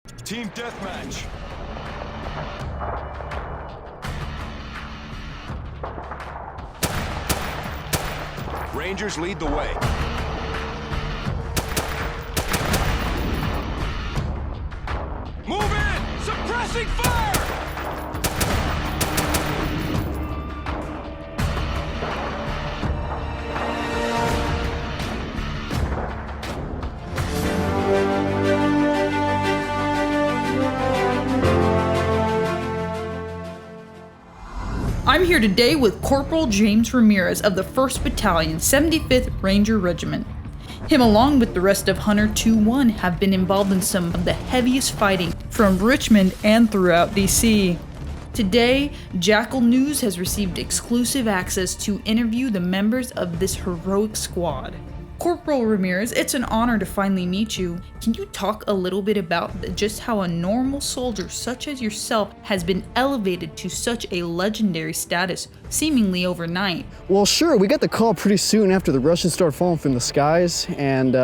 Team deathmatch. Rangers lead the way. Move in! Suppressing fire! I'm here today with Corporal James Ramirez of the 1st Battalion, 75th Ranger Regiment. Him, along with the rest of Hunter 2-1, have been involved in some of the heaviest fighting from Richmond and throughout DC. Today, Jackal News has received exclusive access to interview the members of this heroic squad. Corporal Ramirez, it's an honor to finally meet you. Can you talk a little bit about just how a normal soldier such as yourself has been elevated to such a legendary status, seemingly overnight? Well, sure. We got the call pretty soon after the Russians started falling from the skies, and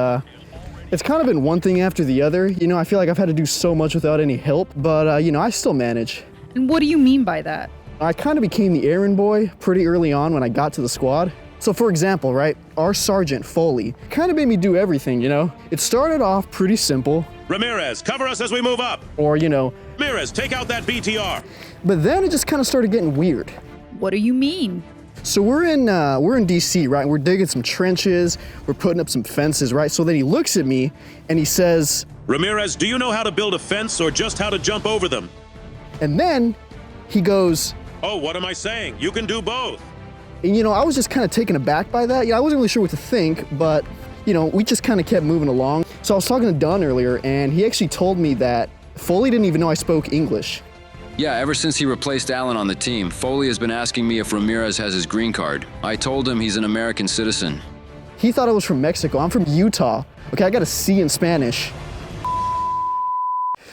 it's kind of been one thing after the other. You know, I feel like I've had to do so much without any help, but you know, I still manage. And what do you mean by that? I kind of became the errand boy pretty early on when I got to the squad. So for example, right, our sergeant, Foley, kind of made me do everything, you know? It started off pretty simple. Ramirez, cover us as we move up. Or, you know. Ramirez, take out that BTR. But then it just kind of started getting weird. What do you mean? So we're in DC, right? We're digging some trenches, we're putting up some fences, right? So then he looks at me and he says, Ramirez, do you know how to build a fence or just how to jump over them? And then he goes, oh, what am I saying? You can do both. And you know, I was just kind of taken aback by that. Yeah, I wasn't really sure what to think, but you know, we just kind of kept moving along. So I was talking to Dunn earlier, and he actually told me that Foley didn't even know I spoke English. Yeah, ever since he replaced Allen on the team, Foley has been asking me if Ramirez has his green card. I told him he's an American citizen. He thought I was from Mexico. I'm from Utah. Okay, I got a C in Spanish.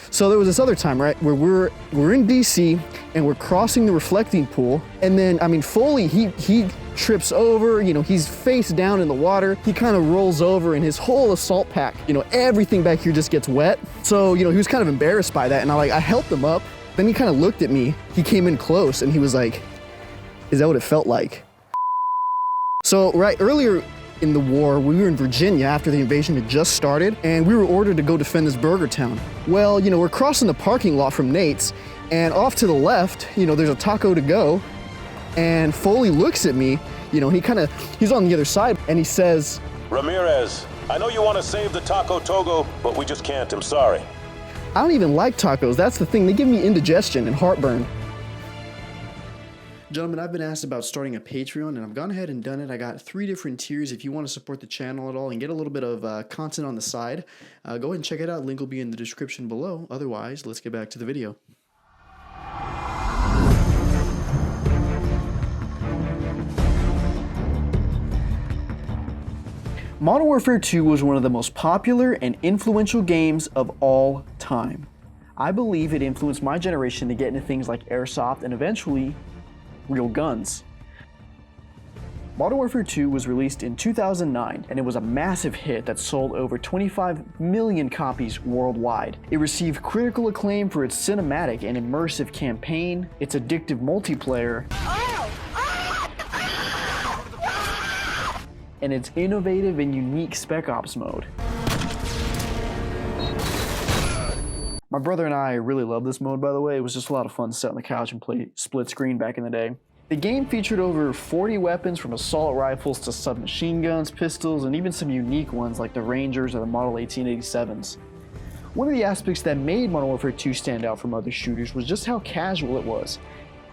So there was this other time, right, where we're in DC and we're crossing the reflecting pool, and then, I mean, Foley, he trips over, you know, he's face down in the water, he kind of rolls over and his whole assault pack, you know, everything back here just gets wet. So, you know, he was kind of embarrassed by that, and I helped him up. Then he kind of looked at me, he came in close, and he was like, is that what it felt like? So, right, earlier in the war, we were in Virginia after the invasion had just started, and we were ordered to go defend this burger town. Well, you know, we're crossing the parking lot from Nate's, and off to the left, you know, there's a taco to go, and Foley looks at me, you know, he's on the other side, and he says, Ramirez, I know you want to save the Taco Togo, but we just can't, I'm sorry. I don't even like tacos, that's the thing, they give me indigestion and heartburn. Gentlemen, I've been asked about starting a Patreon, and I've gone ahead and done it. I got 3 different tiers if you want to support the channel at all and get a little bit of content on the side. Go ahead and check it out. Link will be in the description below. Otherwise, let's get back to the video. Modern Warfare 2 was one of the most popular and influential games of all time. I believe it influenced my generation to get into things like airsoft and eventually real guns. Modern Warfare 2 was released in 2009, and it was a massive hit that sold over 25 million copies worldwide. It received critical acclaim for its cinematic and immersive campaign, its addictive multiplayer, and its innovative and unique Spec Ops mode. My brother and I really love this mode, by the way. It was just a lot of fun to sit on the couch and play split screen back in the day. The game featured over 40 weapons, from assault rifles to submachine guns, pistols, and even some unique ones like the Rangers or the Model 1887s. One of the aspects that made Modern Warfare 2 stand out from other shooters was just how casual it was.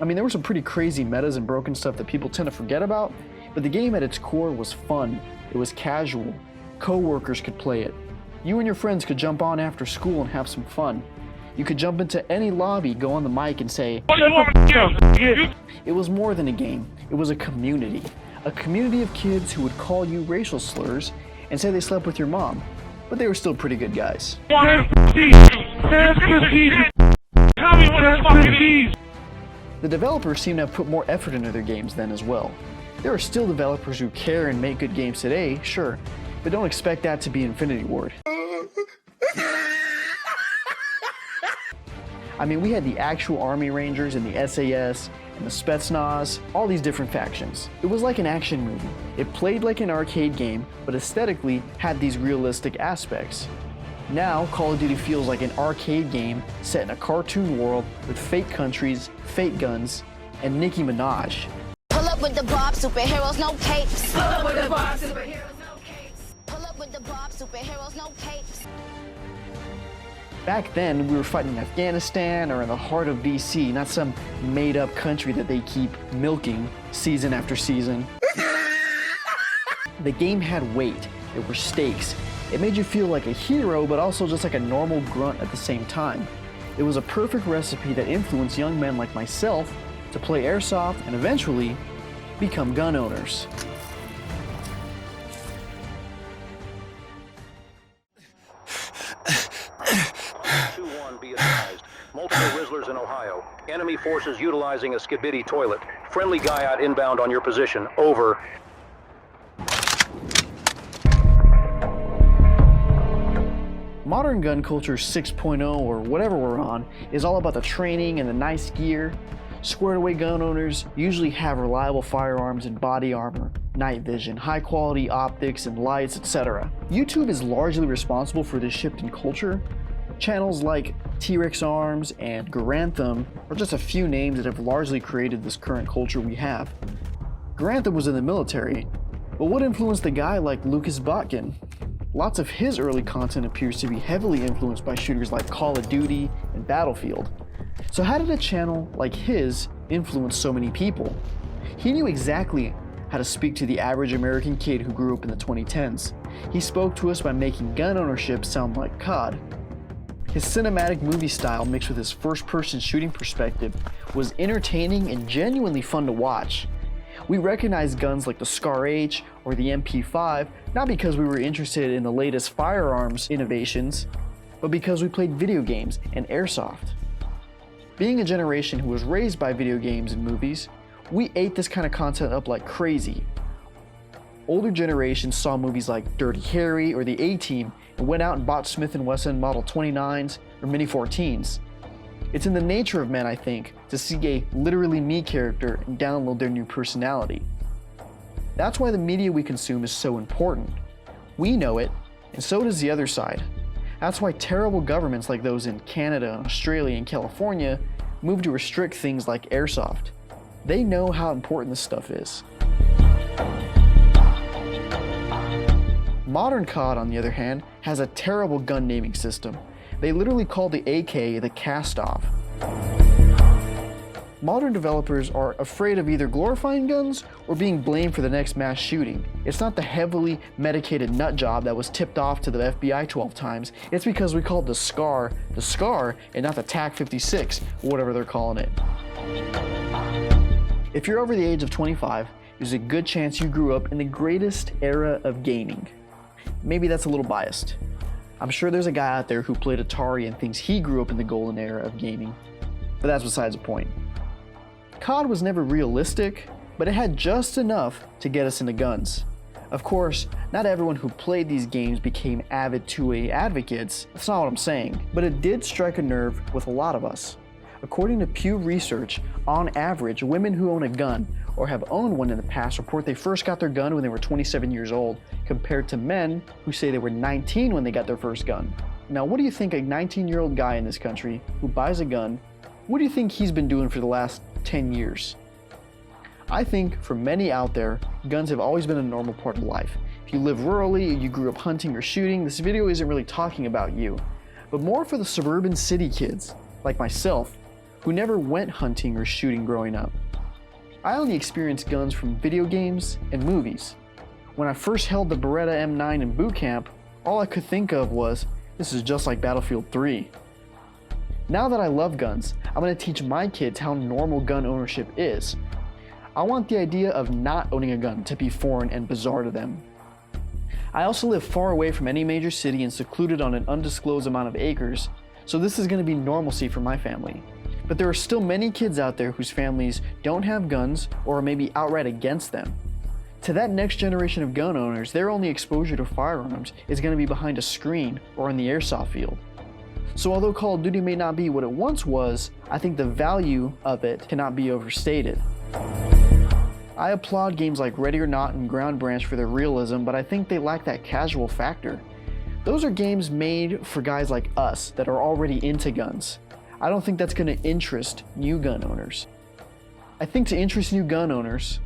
I mean, there were some pretty crazy metas and broken stuff that people tend to forget about, but the game at its core was fun. It was casual. Co-workers could play it. You and your friends could jump on after school and have some fun. You could jump into any lobby, go on the mic and say, It was more than a game. It was a community. A community of kids who would call you racial slurs and say they slept with your mom, but they were still pretty good guys. The developers seem to have put more effort into their games then as well. There are still developers who care and make good games today, sure, but don't expect that to be Infinity Ward. I mean, we had the actual Army Rangers and the SAS and the Spetsnaz, all these different factions. It was like an action movie. It played like an arcade game, but aesthetically had these realistic aspects. Now, Call of Duty feels like an arcade game set in a cartoon world with fake countries, fake guns, and Nicki Minaj. Pull up with the Bob, superheroes, no capes. Pull up with the Bob, superheroes, no capes. Pull up with the Bob, superheroes, no capes. Back then, we were fighting in Afghanistan or in the heart of BC, not some made-up country that they keep milking season after season. The game had weight. There were stakes. It made you feel like a hero, but also just like a normal grunt at the same time. It was a perfect recipe that influenced young men like myself to play airsoft and eventually become gun owners. Be advised. Multiple Rizzlers in Ohio. Enemy forces utilizing a skibidi toilet. Friendly guy out inbound on your position. Over. Modern gun culture 6.0, or whatever we're on, is all about the training and the nice gear. Squared away gun owners usually have reliable firearms and body armor, night vision, high quality optics and lights, etc. YouTube is largely responsible for this shift in culture. Channels like T-Rex Arms and Garantham are just a few names that have largely created this current culture we have. Garantham was in the military, but what influenced a guy like Lucas Botkin? Lots of his early content appears to be heavily influenced by shooters like Call of Duty and Battlefield. So how did a channel like his influence so many people? He knew exactly how to speak to the average American kid who grew up in the 2010s. He spoke to us by making gun ownership sound like COD. His cinematic movie style mixed with his first-person shooting perspective was entertaining and genuinely fun to watch. We recognized guns like the Scar H or the MP5 not because we were interested in the latest firearms innovations, but because we played video games and airsoft. Being a generation who was raised by video games and movies, we ate this kind of content up like crazy. Older generations saw movies like Dirty Harry or The A-Team and went out and bought Smith & Wesson Model 29s or Mini 14s. It's in the nature of men, I think, to see a literally me character and download their new personality. That's why the media we consume is so important. We know it, and so does the other side. That's why terrible governments like those in Canada, Australia, and California move to restrict things like airsoft. They know how important this stuff is. Modern COD, on the other hand, has a terrible gun naming system. They literally call the AK the cast-off. Modern developers are afraid of either glorifying guns or being blamed for the next mass shooting. It's not the heavily medicated nut job that was tipped off to the FBI 12 times. It's because we called the Scar and not the TAC-56, or whatever they're calling it. If you're over the age of 25, there's a good chance you grew up in the greatest era of gaming. Maybe that's a little biased. I'm sure there's a guy out there who played Atari and thinks he grew up in the golden era of gaming, but that's besides the point. COD was never realistic, but it had just enough to get us into guns. Of course, not everyone who played these games became avid 2A advocates, that's not what I'm saying, but it did strike a nerve with a lot of us. According to Pew Research, on average, women who own a gun or have owned one in the past report they first got their gun when they were 27 years old, compared to men who say they were 19 when they got their first gun. Now, what do you think a 19-year-old guy in this country who buys a gun, what do you think he's been doing for the last 10 years? I think for many out there, guns have always been a normal part of life. If you live rurally, you grew up hunting or shooting, this video isn't really talking about you, but more for the suburban city kids, like myself, who never went hunting or shooting growing up. I only experienced guns from video games and movies. When I first held the Beretta M9 in boot camp, all I could think of was, this is just like Battlefield 3. Now that I love guns, I'm going to teach my kids how normal gun ownership is. I want the idea of not owning a gun to be foreign and bizarre to them. I also live far away from any major city and secluded on an undisclosed amount of acres, so this is going to be normalcy for my family. But there are still many kids out there whose families don't have guns or are maybe outright against them. To that next generation of gun owners, their only exposure to firearms is going to be behind a screen or in the airsoft field. So although Call of Duty may not be what it once was, I think the value of it cannot be overstated. I applaud games like Ready or Not and Ground Branch for their realism, but I think they lack that casual factor. Those are games made for guys like us that are already into guns. I don't think that's going to interest new gun owners. I think to interest new gun owners,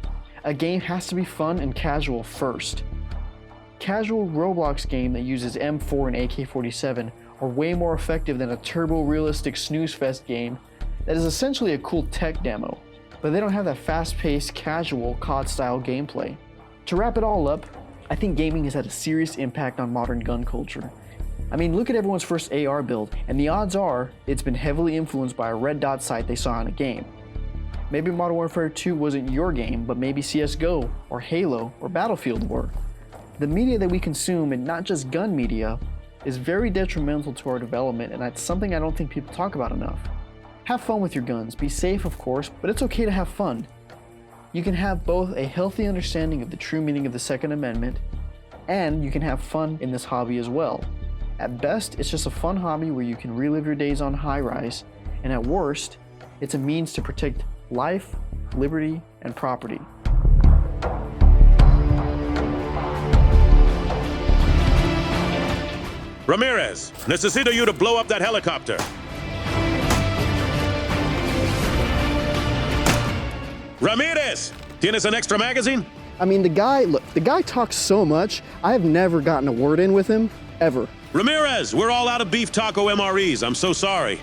a game has to be fun and casual first. Casual Roblox game that uses M4 and AK-47 are way more effective than a turbo-realistic snooze-fest game that is essentially a cool tech demo, but they don't have that fast-paced, casual, COD-style gameplay. To wrap it all up, I think gaming has had a serious impact on modern gun culture. I mean, look at everyone's first AR build, and the odds are it's been heavily influenced by a red dot sight they saw in a game. Maybe Modern Warfare 2 wasn't your game, but maybe CSGO, or Halo, or Battlefield were. The media that we consume, and not just gun media, is very detrimental to our development, and that's something I don't think people talk about enough. Have fun with your guns, be safe of course, but it's okay to have fun. You can have both a healthy understanding of the true meaning of the Second Amendment, and you can have fun in this hobby as well. At best, it's just a fun hobby where you can relive your days on high rise, and at worst, it's a means to protect life, liberty, and property. Ramirez, necesito you to blow up that helicopter. Ramirez, ¿tienes an extra magazine? I mean, the guy talks so much, I have never gotten a word in with him, ever. Ramirez, we're all out of beef taco MREs. I'm so sorry.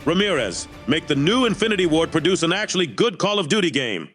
Ramirez, make the new Infinity Ward produce an actually good Call of Duty game.